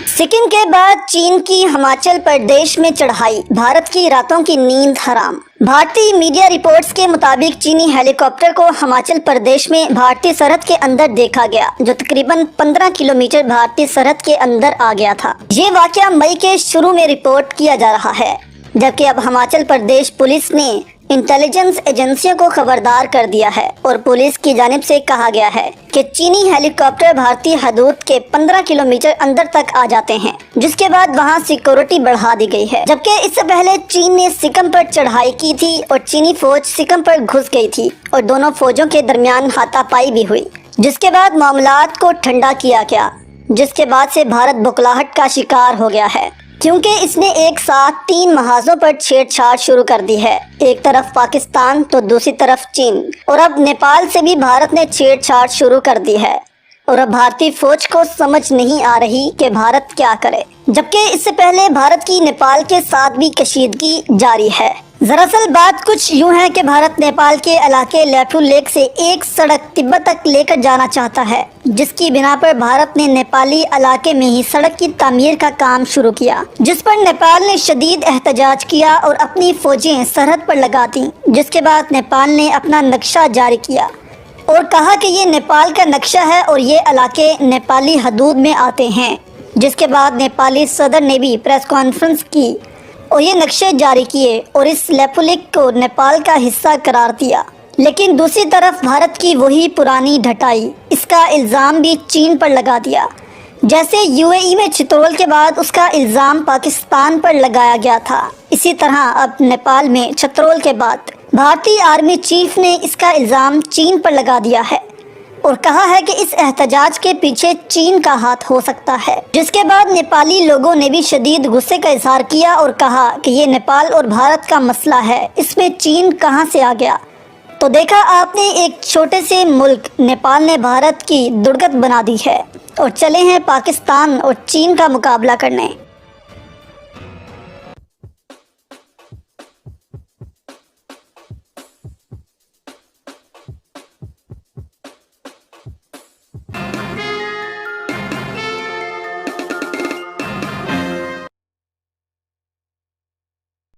सिक्किम के बाद चीन की हिमाचल प्रदेश में चढ़ाई, भारत की रातों की नींद हराम। भारतीय मीडिया रिपोर्ट्स के मुताबिक चीनी हेलीकॉप्टर को हिमाचल प्रदेश में भारतीय सरहद के अंदर देखा गया, जो तकरीबन 15 किलोमीटर भारतीय सरहद के अंदर आ गया था। ये वाकया मई के शुरू में रिपोर्ट किया जा रहा है, जबकि अब हिमाचल प्रदेश पुलिस ने इंटेलिजेंस एजेंसियों को खबरदार कर दिया है और पुलिस की जानिब से कहा गया है कि चीनी हेलीकॉप्टर भारतीय हदूद के 15 किलोमीटर अंदर तक आ जाते हैं, जिसके बाद वहां सिक्योरिटी बढ़ा दी गई है। जबकि इससे पहले चीन ने सिक्किम पर चढ़ाई की थी और चीनी फौज सिक्किम पर घुस गई थी और दोनों फौजों के दरमियान हाथापाई भी हुई, जिसके बाद मामलात को ठंडा किया गया, जिसके बाद से भारत बौखलाहट का शिकार हो गया है, क्योंकि इसने एक साथ 3 महाजों पर छेड़छाड़ शुरू कर दी है। एक तरफ पाकिस्तान तो दूसरी तरफ चीन, और अब नेपाल से भी भारत ने छेड़छाड़ शुरू कर दी है। और अब भारतीय फौज को समझ नहीं आ रही कि भारत क्या करे, जबकि इससे पहले भारत की नेपाल के साथ भी कशीदगी जारी है। दरअसल बात कुछ यूं है कि भारत नेपाल के इलाके लैफू लेक से एक सड़क तिब्बत तक लेकर जाना चाहता है, जिसकी बिना पर भारत ने नेपाली इलाके में ही सड़क की तामीर का काम शुरू किया, जिस पर नेपाल ने शदीद एहतजाज किया और अपनी फौजें सरहद पर लगा दी। जिसके बाद नेपाल ने अपना नक्शा जारी किया और कहा कि ये नेपाल का नक्शा है और ये इलाके नेपाली हदूद में आते हैं। जिसके बाद नेपाली सदर ने भी प्रेस कॉन्फ्रेंस की और ये नक्शे जारी किए और इस लैफू लेक को नेपाल का हिस्सा करार दिया। लेकिन दूसरी तरफ भारत की वही पुरानी ढटाई, इसका इल्ज़ाम भी चीन पर लगा दिया। जैसे यूएई में चित्रोल के बाद उसका इल्ज़ाम पाकिस्तान पर लगाया गया था, इसी तरह अब नेपाल में चित्रोल के बाद भारतीय आर्मी चीफ ने इसका इल्ज़ाम चीन पर लगा दिया है और कहा है कि इस एहतजाज के पीछे चीन का हाथ हो सकता है। जिसके बाद नेपाली लोगों ने भी शदीद गुस्से का इजहार किया और कहा कि ये नेपाल और भारत का मसला है, इसमें चीन कहां से आ गया। तो देखा आपने, एक छोटे से मुल्क नेपाल ने भारत की दुर्गत बना दी है और चले हैं पाकिस्तान और चीन का मुकाबला करने।